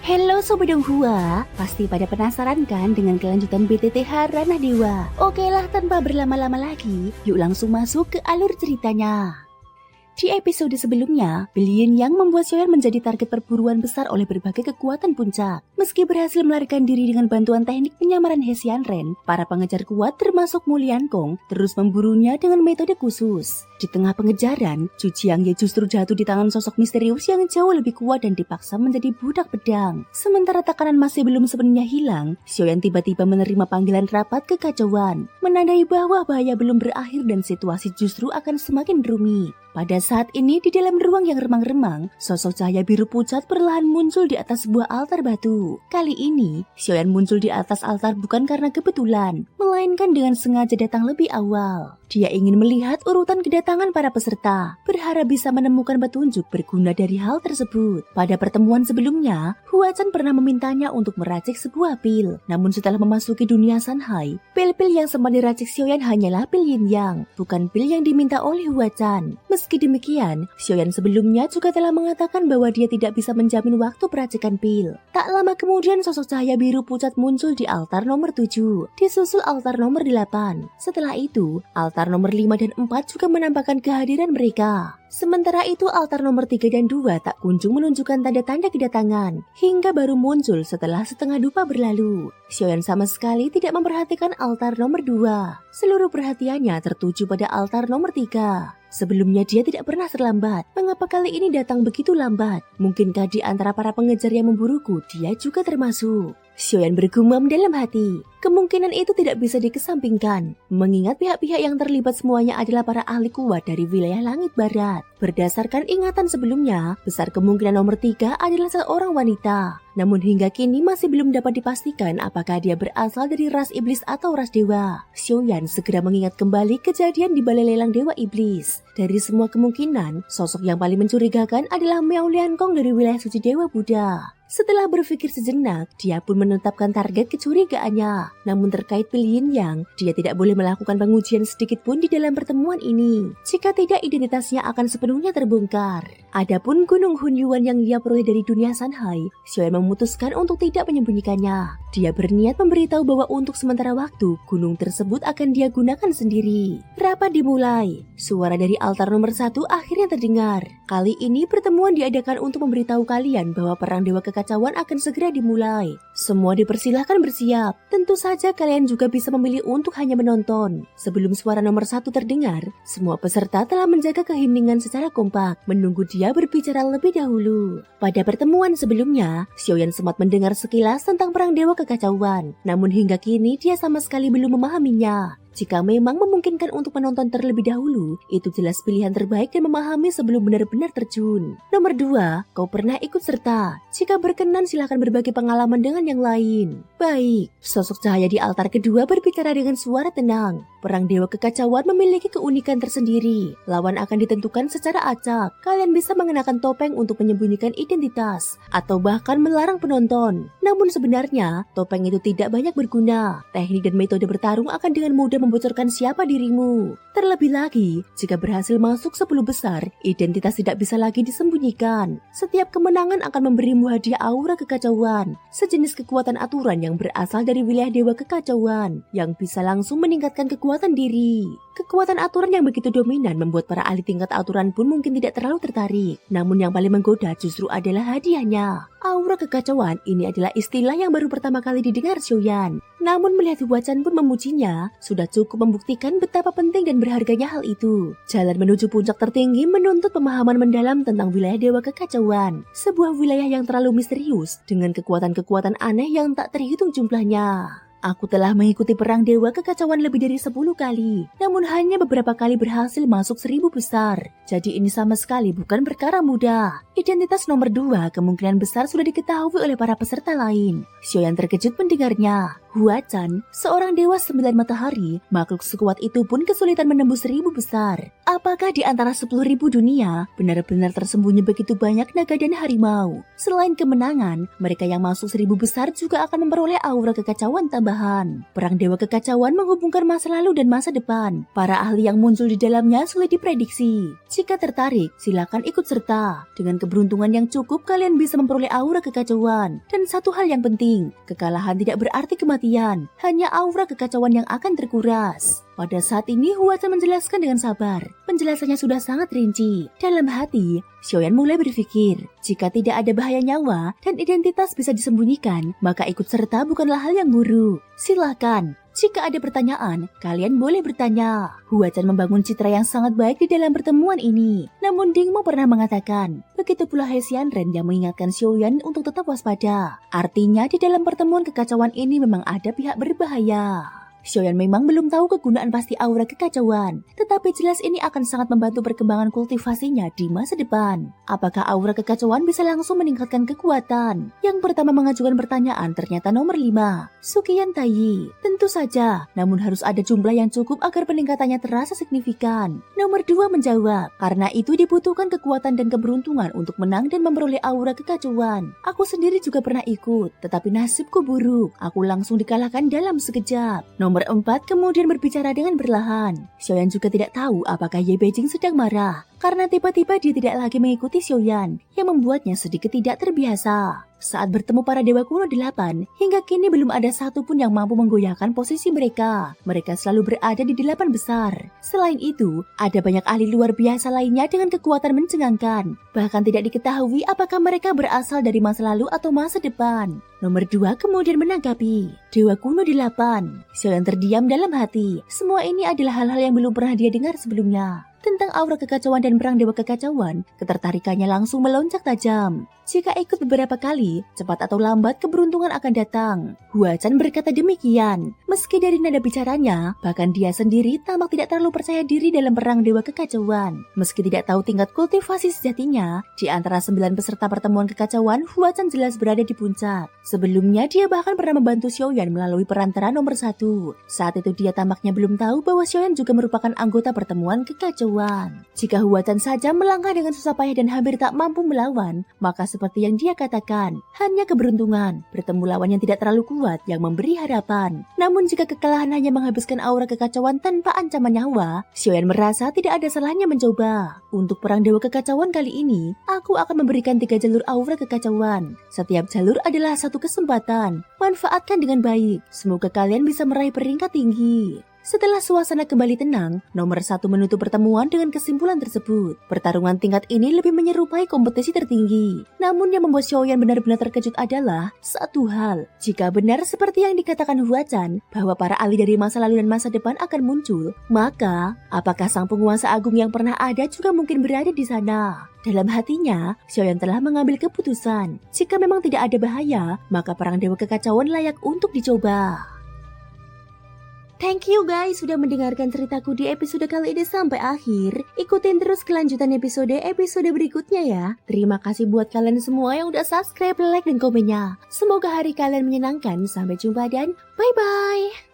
Halo Sobat Donghua, pasti pada penasaran kan dengan kelanjutan BTTH Ranah Dewa? Oke lah, tanpa berlama-lama lagi, yuk langsung masuk ke alur ceritanya. Di episode sebelumnya, Billion yang membuat Xiaoyan menjadi target perburuan besar oleh berbagai kekuatan puncak. Meski berhasil melarikan diri dengan bantuan teknik penyamaran Hessian Ren, para pengejar kuat termasuk Mu Liankong terus memburunya dengan metode khusus. Di tengah pengejaran, Zhu Jiangye justru jatuh di tangan sosok misterius yang jauh lebih kuat dan dipaksa menjadi budak pedang. Sementara tekanan masih belum sepenuhnya hilang, Xiaoyan tiba-tiba menerima panggilan rapat kekacauan, menandai bahwa bahaya belum berakhir dan situasi justru akan semakin rumit. Pada saat ini, di dalam ruang yang remang-remang, sosok cahaya biru pucat perlahan muncul di atas sebuah altar batu. Kali ini, Xiaoyan muncul di atas altar bukan karena kebetulan, melainkan dengan sengaja datang lebih awal. Dia ingin melihat urutan kedatangan para peserta, berharap bisa menemukan petunjuk berguna dari hal tersebut. Pada pertemuan sebelumnya, Hua Chan pernah memintanya untuk meracik sebuah pil. Namun setelah memasuki dunia Sanhai, pil-pil yang sempat diracik Xiaoyan hanyalah pil Yin Yang, bukan pil yang diminta oleh Hua Chan. Meski demikian, Xiaoyan sebelumnya juga telah mengatakan bahwa dia tidak bisa menjamin waktu peracikan pil. Tak lama kemudian sosok cahaya biru pucat muncul di altar nomor 7, disusul altar nomor 8. Setelah itu, altar nomor 5 dan 4 juga menampakkan kehadiran mereka. Sementara itu altar nomor 3 dan 2 tak kunjung menunjukkan tanda-tanda kedatangan, hingga baru muncul setelah setengah dupa berlalu. Xiaoyan sama sekali tidak memperhatikan altar nomor 2. Seluruh perhatiannya tertuju pada altar nomor 3. Sebelumnya dia tidak pernah terlambat. Mengapa kali ini datang begitu lambat? Mungkinkah di antara para pengejar yang memburuku dia juga termasuk? Xiaoyan bergumam dalam hati. Kemungkinan itu tidak bisa dikesampingkan, mengingat pihak-pihak yang terlibat semuanya adalah para ahli kuat dari wilayah langit barat. Berdasarkan ingatan sebelumnya, besar kemungkinan nomor 3 adalah seorang wanita. Namun hingga kini masih belum dapat dipastikan apakah dia berasal dari ras iblis atau ras dewa. Xiaoyan segera mengingat kembali kejadian di balai lelang dewa iblis. Dari semua kemungkinan, sosok yang paling mencurigakan adalah Miao Liankong dari wilayah suci dewa Buddha. Setelah berpikir sejenak, dia pun menetapkan target kecurigaannya. Namun terkait pil Yin Yang, dia tidak boleh melakukan pengujian sedikit pun di dalam pertemuan ini. Jika tidak, identitasnya akan sepenuhnya terbongkar. Adapun Gunung Hunyuan yang dia peroleh dari dunia Sanhai, Xiaoyan memutuskan untuk tidak menyembunyikannya. Dia berniat memberitahu bahwa untuk sementara waktu, gunung tersebut akan dia gunakan sendiri. Rapat dimulai. Suara dari altar nomor 1 akhirnya terdengar. Kali ini pertemuan diadakan untuk memberitahu kalian bahwa perang dewa kekacauan akan segera dimulai. Semua dipersilahkan bersiap. Tentu saja kalian juga bisa memilih untuk hanya menonton. Sebelum suara nomor 1 terdengar, semua peserta telah menjaga keheningan secara kompak, menunggu dia berbicara lebih dahulu. Pada pertemuan sebelumnya, Xiaoyan sempat mendengar sekilas tentang perang dewa kekacauan. Namun hingga kini dia sama sekali belum memahaminya. Jika memang memungkinkan untuk menonton terlebih dahulu, itu jelas pilihan terbaik dan memahami sebelum benar-benar terjun. Nomor 2, kau pernah ikut serta. Jika berkenan silahkan berbagi pengalaman dengan yang lain. Baik, sosok cahaya di altar kedua berbicara dengan suara tenang. Perang dewa kekacauan memiliki keunikan tersendiri. Lawan akan ditentukan secara acak. Kalian bisa mengenakan topeng untuk menyembunyikan identitas, atau bahkan melarang penonton. Namun sebenarnya, topeng itu tidak banyak berguna. Teknik dan metode bertarung akan dengan mudah membocorkan siapa dirimu. Terlebih lagi, jika berhasil masuk 10 besar, identitas tidak bisa lagi disembunyikan. Setiap kemenangan akan memberimu hadiah aura kekacauan, sejenis kekuatan aturan yang berasal dari wilayah dewa kekacauan, yang bisa langsung meningkatkan kekuatan diri. Kekuatan aturan yang begitu dominan membuat para ahli tingkat aturan pun mungkin tidak terlalu tertarik. Namun yang paling menggoda justru adalah hadiahnya. Aura kekacauan ini adalah istilah yang baru pertama kali didengar Xiaoyan. Namun melihat Hua Chan pun memujinya, sudah cukup membuktikan betapa penting dan berharganya hal itu. Jalan menuju puncak tertinggi menuntut pemahaman mendalam tentang wilayah dewa kekacauan. Sebuah wilayah yang terlalu misterius dengan kekuatan-kekuatan aneh yang tak terhitung jumlahnya. Aku telah mengikuti perang dewa kekacauan lebih dari 10 kali, namun hanya beberapa kali berhasil masuk 1000 besar. Jadi ini sama sekali bukan perkara mudah. Identitas nomor 2 kemungkinan besar sudah diketahui oleh para peserta lain. Xiaoyan terkejut mendengarnya. Huachan, seorang dewa 9 matahari, makhluk sekuat itu pun kesulitan menembus 1000 besar. Apakah di antara 10.000 dunia benar-benar tersembunyi begitu banyak naga dan harimau? Selain kemenangan, mereka yang masuk 1000 besar juga akan memperoleh aura kekacauan tambahan. Perang dewa kekacauan menghubungkan masa lalu dan masa depan. Para ahli yang muncul di dalamnya sulit diprediksi. Jika tertarik, silakan ikut serta. Dengan keberuntungan yang cukup, kalian bisa memperoleh aura kekacauan. Dan satu hal yang penting, kekalahan tidak berarti kematian, hanya aura kekacauan yang akan terkuras. Pada saat ini Huachan menjelaskan dengan sabar. Penjelasannya sudah sangat rinci. Dalam hati, Xiaoyan mulai berpikir, jika tidak ada bahaya nyawa dan identitas bisa disembunyikan, maka ikut serta bukanlah hal yang buruk. Silakan. Jika ada pertanyaan, kalian boleh bertanya. Huachan membangun citra yang sangat baik di dalam pertemuan ini. Namun Dingmo pernah mengatakan, begitu pula He Xianren yang mengingatkan Xiaoyan untuk tetap waspada. Artinya di dalam pertemuan kekacauan ini memang ada pihak berbahaya. Xiaoyan memang belum tahu kegunaan pasti aura kekacauan, tetapi jelas ini akan sangat membantu perkembangan kultivasinya di masa depan. Apakah aura kekacauan bisa langsung meningkatkan kekuatan? Yang pertama mengajukan pertanyaan ternyata nomor 5, Sukian Taiyi. Tentu saja, namun harus ada jumlah yang cukup agar peningkatannya terasa signifikan. Nomor 2 menjawab, karena itu dibutuhkan kekuatan dan keberuntungan untuk menang dan memperoleh aura kekacauan. Aku sendiri juga pernah ikut, tetapi nasibku buruk. Aku langsung dikalahkan dalam sekejap. Nomor 4 kemudian berbicara dengan perlahan. Xiaoyan juga tidak tahu apakah Ye Beijing sedang marah karena tiba-tiba dia tidak lagi mengikuti Xiaoyan yang membuatnya sedikit tidak terbiasa. Saat bertemu para dewa kuno 8, hingga kini belum ada satupun yang mampu menggoyahkan posisi mereka. Mereka selalu berada di 8 besar. Selain itu, ada banyak ahli luar biasa lainnya dengan kekuatan mencengangkan. Bahkan tidak diketahui apakah mereka berasal dari masa lalu atau masa depan. Nomor 2 kemudian menanggapi, Dewa kuno 8. Xiaoyan terdiam dalam hati. Semua ini adalah hal-hal yang belum pernah dia dengar sebelumnya. Tentang aura kekacauan dan perang dewa kekacauan, ketertarikannya langsung melonjak tajam. Jika ikut beberapa kali, cepat atau lambat keberuntungan akan datang. Huachan berkata demikian. Meski dari nada bicaranya, bahkan dia sendiri tampak tidak terlalu percaya diri dalam perang dewa kekacauan. Meski tidak tahu tingkat kultivasi sejatinya, di antara 9 peserta pertemuan kekacauan, Huachan jelas berada di puncak. Sebelumnya dia bahkan pernah membantu Xiaoyan melalui perantara nomor 1. Saat itu dia tampaknya belum tahu bahwa Xiaoyan juga merupakan anggota pertemuan kekacauan. Jika Huachan saja melangkah dengan susah payah dan hampir tak mampu melawan, maka seperti yang dia katakan, hanya keberuntungan bertemu lawan yang tidak terlalu kuat yang memberi harapan. Namun jika kekalahan hanya menghabiskan aura kekacauan tanpa ancaman nyawa, Xiaoyan merasa tidak ada salahnya mencoba. Untuk perang dewa kekacauan kali ini, aku akan memberikan 3 jalur aura kekacauan. Setiap jalur adalah satu kesempatan. Manfaatkan dengan baik. Semoga kalian bisa meraih peringkat tinggi. Setelah suasana kembali tenang, nomor 1 menutup pertemuan dengan kesimpulan tersebut. Pertarungan tingkat ini lebih menyerupai kompetisi tertinggi. Namun yang membuat Xiaoyan benar-benar terkejut adalah satu hal. Jika benar seperti yang dikatakan Huachan, bahwa para ahli dari masa lalu dan masa depan akan muncul, maka apakah sang penguasa agung yang pernah ada juga mungkin berada di sana? Dalam hatinya, Xiaoyan telah mengambil keputusan. Jika memang tidak ada bahaya, maka perang dewa kekacauan layak untuk dicoba. Thank you guys sudah mendengarkan ceritaku di episode kali ini sampai akhir. Ikutin terus kelanjutan episode berikutnya ya. Terima kasih buat kalian semua yang udah subscribe, like, dan komennya. Semoga hari kalian menyenangkan. Sampai jumpa dan bye-bye.